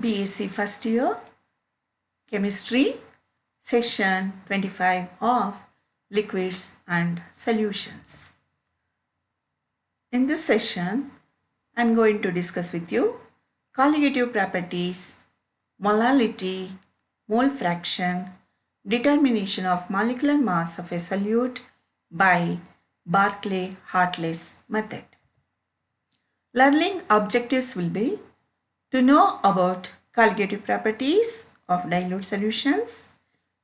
BSc first year Chemistry Session 25 of Liquids and Solutions. In this session, I am going to discuss with you colligative properties, molality, mole fraction, determination of molecular mass of a solute by Barclay-Hartless method. Learning objectives will be to know about colligative properties of dilute solutions,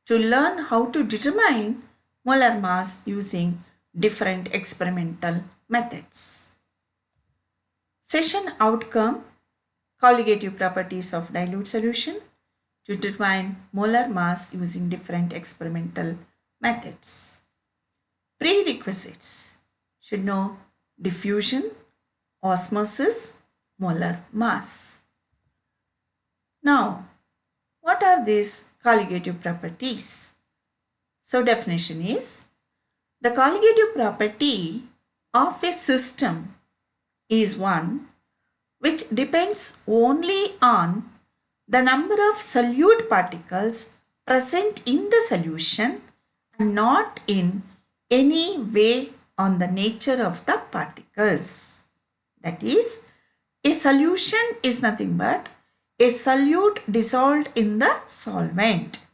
to learn how to determine molar mass using different experimental methods. Session outcome: colligative properties of dilute solution, to determine molar mass using different experimental methods. Prerequisites: should know diffusion, osmosis, molar mass. Now, what are these colligative properties? So, definition is: the colligative property of a system is one which depends only on the number of solute particles present in the solution and not in any way on the nature of the particles. That is, a solution is nothing but a solute dissolved in the solvent.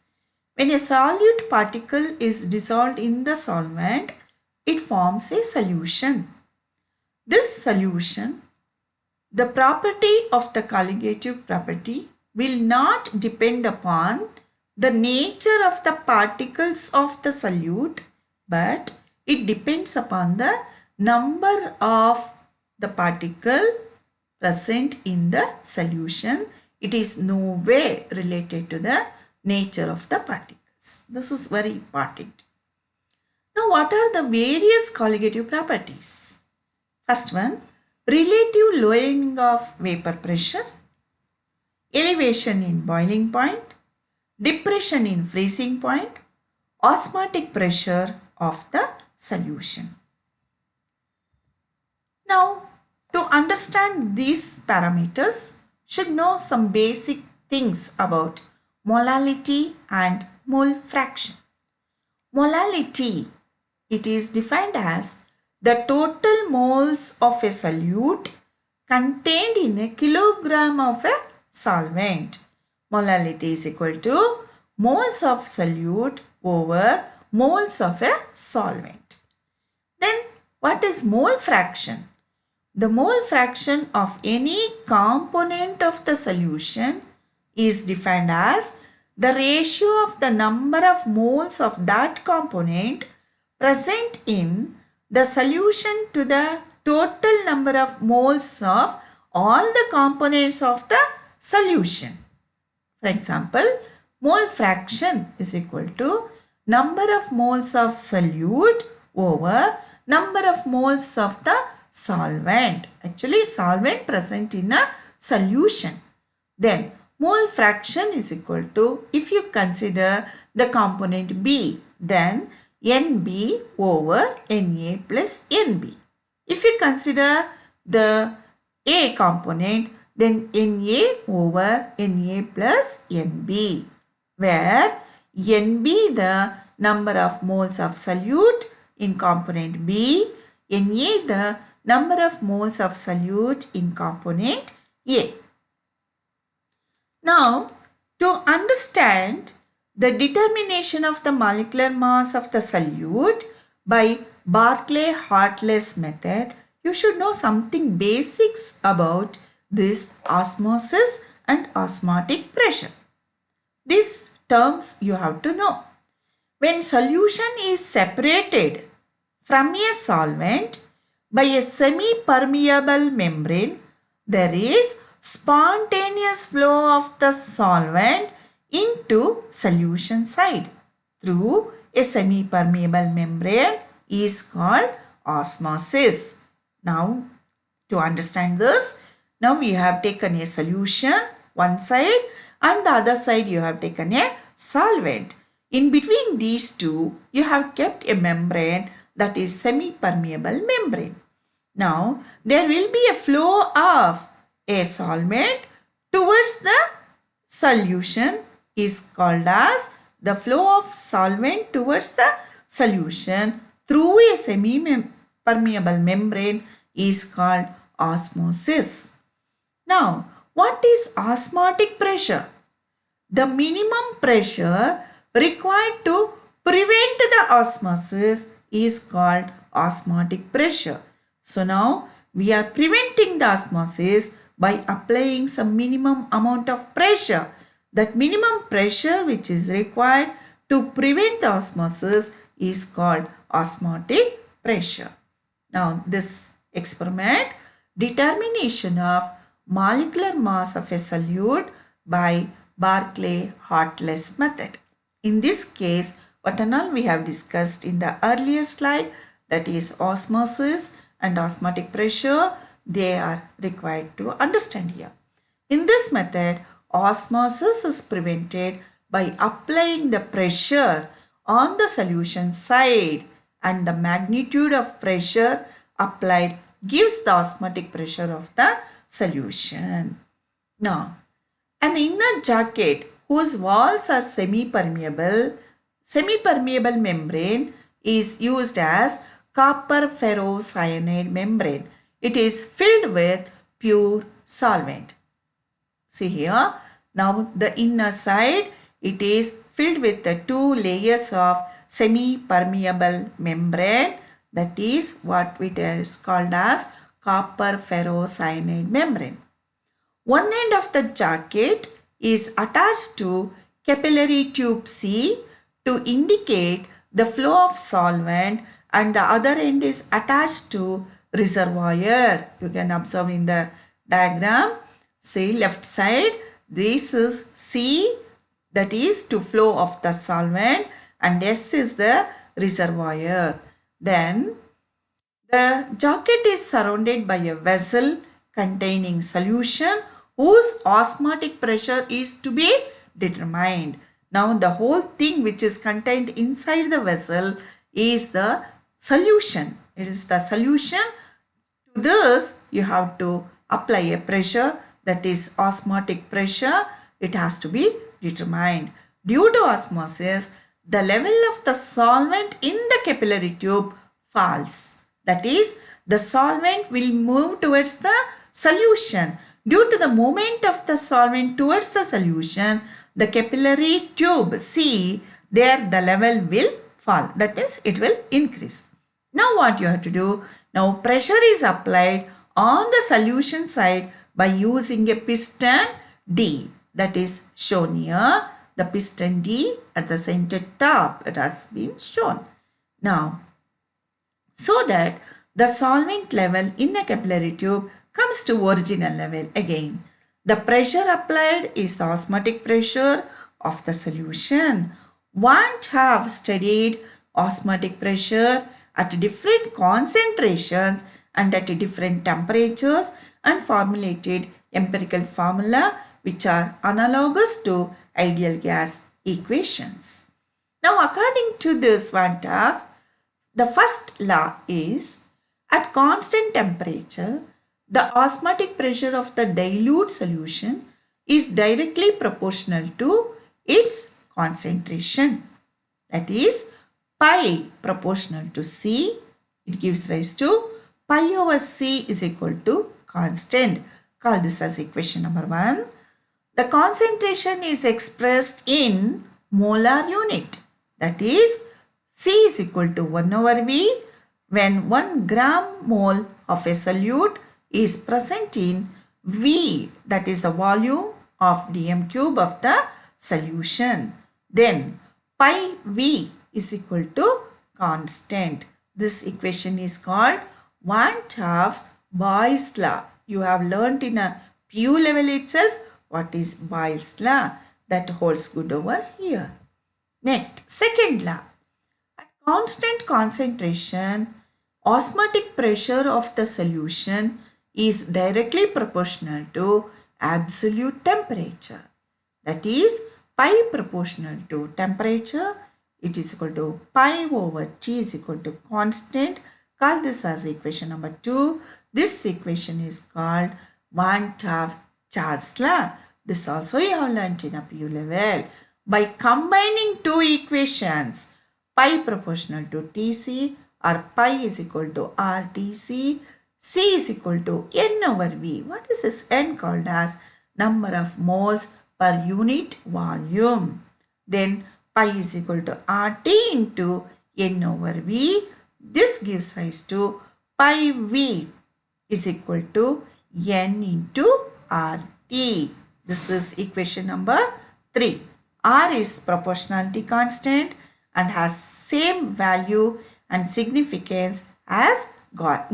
When a solute particle is dissolved in the solvent, it forms a solution. This solution, the property of the colligative property, will not depend upon the nature of the particles of the solute, but it depends upon the number of the particle present in the solution. It is no way related to the nature of the particles. This is very important. Now, what are the various colligative properties? First one, relative lowering of vapor pressure, elevation in boiling point, depression in freezing point, osmotic pressure of the solution. Now, to understand these parameters, should know some basic things about molality and mole fraction. Molality, it is defined as the total moles of a solute contained in a kilogram of a solvent. Molality is equal to moles of solute over moles of a solvent. Then what is mole fraction? The mole fraction of any component of the solution is defined as the ratio of the number of moles of that component present in the solution to the total number of moles of all the components of the solution. For example, mole fraction is equal to number of moles of solute over number of moles of the solvent. Actually, solvent present in a solution. Then mole fraction is equal to, if you consider the component B, then NB over NA plus NB. If you consider the A component, then Na over Na plus Nb, where Nb the number of moles of solute in component B, Na the number of moles of solute in component A. Now, to understand the determination of the molecular mass of the solute by Barclay-Hartless method, you should know something basics about this osmosis and osmotic pressure. These terms you have to know. When solution is separated from a solvent by a semi-permeable membrane, there is spontaneous flow of the solvent into solution side through a semi-permeable membrane is called osmosis. Now, to understand this, now you have taken a solution one side and the other side you have taken a solvent. In between these two, you have kept a membrane that is semi-permeable membrane. Now, there will be a flow of a solvent towards the solution is called as the flow of solvent towards the solution through a semi-permeable membrane is called osmosis. Now, what is osmotic pressure? The minimum pressure required to prevent the osmosis is called osmotic pressure. So now we are preventing the osmosis by applying some minimum amount of pressure. That minimum pressure which is required to prevent the osmosis is called osmotic pressure. Now this experiment, determination of molecular mass of a solute by Barclay-Hartless method. In this case, what and all we have discussed in the earlier slide, that is osmosis and osmotic pressure, they are required to understand here. In this method, osmosis is prevented by applying the pressure on the solution side, and the magnitude of pressure applied gives the osmotic pressure of the solution. Now, an inner jacket whose walls are semi-permeable membrane is used as copper ferrocyanide membrane. It is filled with pure solvent. See here, now the inner side, it is filled with the two layers of semi-permeable membrane, that is what it is called as copper ferrocyanide membrane. One end of the jacket is attached to capillary tube C to indicate the flow of solvent, and the other end is attached to reservoir. You can observe in the diagram. See left side, this is C, that is to flow of the solvent, and S is the reservoir. Then the jacket is surrounded by a vessel containing solution whose osmotic pressure is to be determined. Now the whole thing which is contained inside the vessel is the solution. It is the solution. To this you have to apply a pressure, that is osmotic pressure. It has to be determined. Due to osmosis, the level of the solvent in the capillary tube falls. That is, the solvent will move towards the solution. Due to the movement of the solvent towards the solution, the capillary tube C, there the level will fall. That means it will increase. Now what you have to do? Now pressure is applied on the solution side by using a piston D, that is shown here. The piston D at the center top, it has been shown. Now, so that the solvent level in the capillary tube comes to original level again. The pressure applied is the osmotic pressure of the solution. One have studied osmotic pressure at different concentrations and at different temperatures and formulated empirical formula which are analogous to ideal gas equations. Now according to this one have, the first law is at constant temperature, the osmotic pressure of the dilute solution is directly proportional to its concentration. That is, pi proportional to C, it gives rise to pi over C is equal to constant. Call this as equation number 1. The concentration is expressed in molar unit. That is, C is equal to 1 over V when 1 gram mole of a solute is present in V, that is the volume of dm cube of the solution. Then pi V is equal to constant. This equation is called 1/2 Boyle's law. You have learnt in a PU level itself what is Boyle's law. That holds good over here. Next, second law. At constant concentration, osmotic pressure of the solution is directly proportional to absolute temperature. That is, pi proportional to temperature, it is equal to pi over T is equal to constant. Call this as equation number 2. This equation is called 1/2 Charles law. This also you have learnt in a PU level. By combining two equations, pi proportional to Tc or pi is equal to RTc, C is equal to N over V. What is this N called as? Number of moles per unit volume. Then pi is equal to RT into N over V. This gives rise to pi V is equal to N into RT. This is equation number 3. R is proportionality constant and has same value and significance as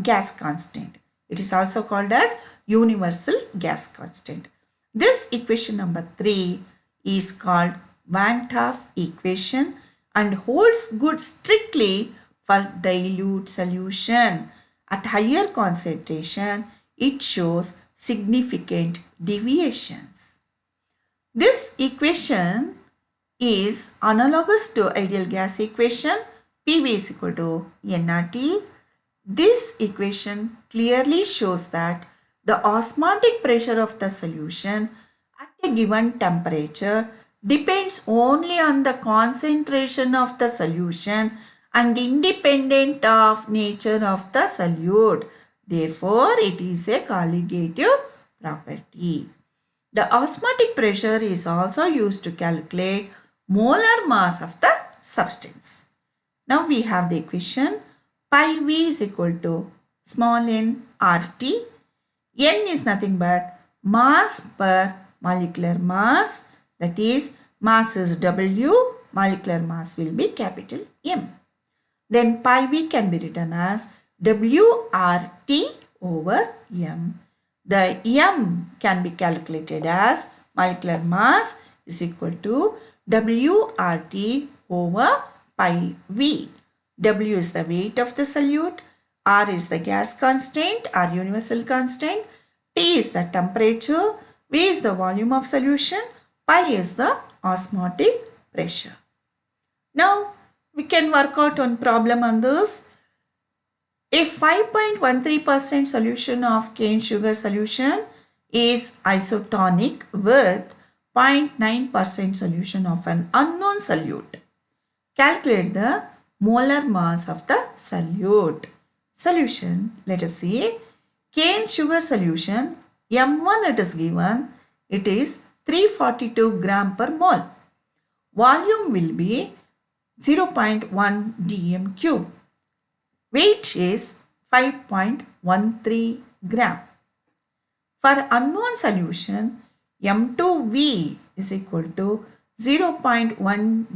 gas constant. It is also called as universal gas constant. This equation number 3 is called Van 't Hoff equation and holds good strictly for dilute solution. At higher concentration, it shows significant deviations. This equation is analogous to ideal gas equation, PV is equal to nRT. This equation clearly shows that the osmotic pressure of the solution at a given temperature depends only on the concentration of the solution and independent of nature of the solute. Therefore, it is a colligative property. The osmotic pressure is also used to calculate molar mass of the substance. Now we have the equation pi V is equal to small n RT. N is nothing but mass per molecular mass, that is mass is W, molecular mass will be capital M. Then pi V can be written as WRT over M. The M can be calculated as molecular mass is equal to WRT over pi V. W is the weight of the solute, R is the gas constant or universal constant, T is the temperature, V is the volume of solution, pi is the osmotic pressure. Now we can work out one problem on this. A 5.13% solution of cane sugar solution is isotonic with 0.9% solution of an unknown solute. Calculate the molar mass of the solute. Solution, let us see. Cane sugar solution, M1 it is given, it is 342 gram per mole. Volume will be 0.1 dm cube. Weight is 5.13 gram. For unknown solution, M2V is equal to 0.1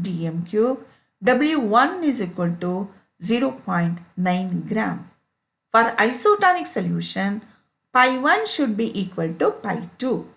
dm cube. W1 is equal to 0.9 gram. For isotonic solution, pi 1 should be equal to pi 2.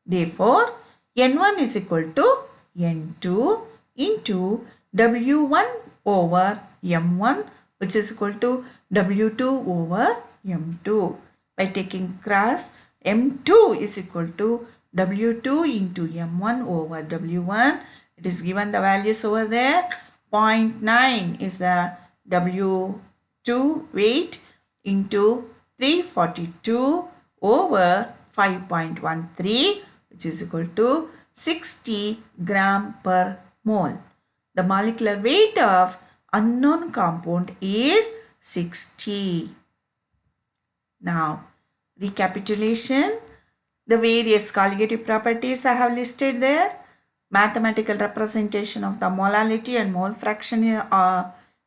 Therefore, N1 is equal to N2 into W1 over M1, which is equal to W2 over M2. By taking cross, M2 is equal to W2 into M1 over W1. It is given the values over there. 0.9 is the W2 weight into 342 over 5.13, which is equal to 60 gram per mole. The molecular weight of unknown compound is 60. Now, recapitulation. The various colligative properties I have listed there. Mathematical representation of the molality and mole fraction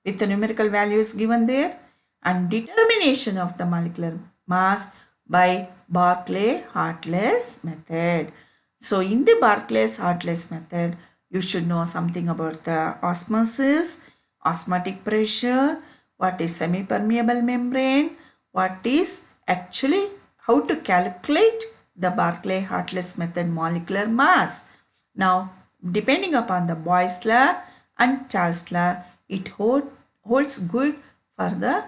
with the numerical values given there. And determination of the molecular mass by Barclay-Hartless method. So, in the Barclay-Hartless method, you should know something about the osmosis, osmotic pressure, what is semi-permeable membrane, what is actually how to calculate the Barclay-Hartless method molecular mass. Now, depending upon the Boyle's law and Charles' law, it holds good for the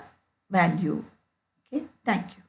value. Okay, thank you.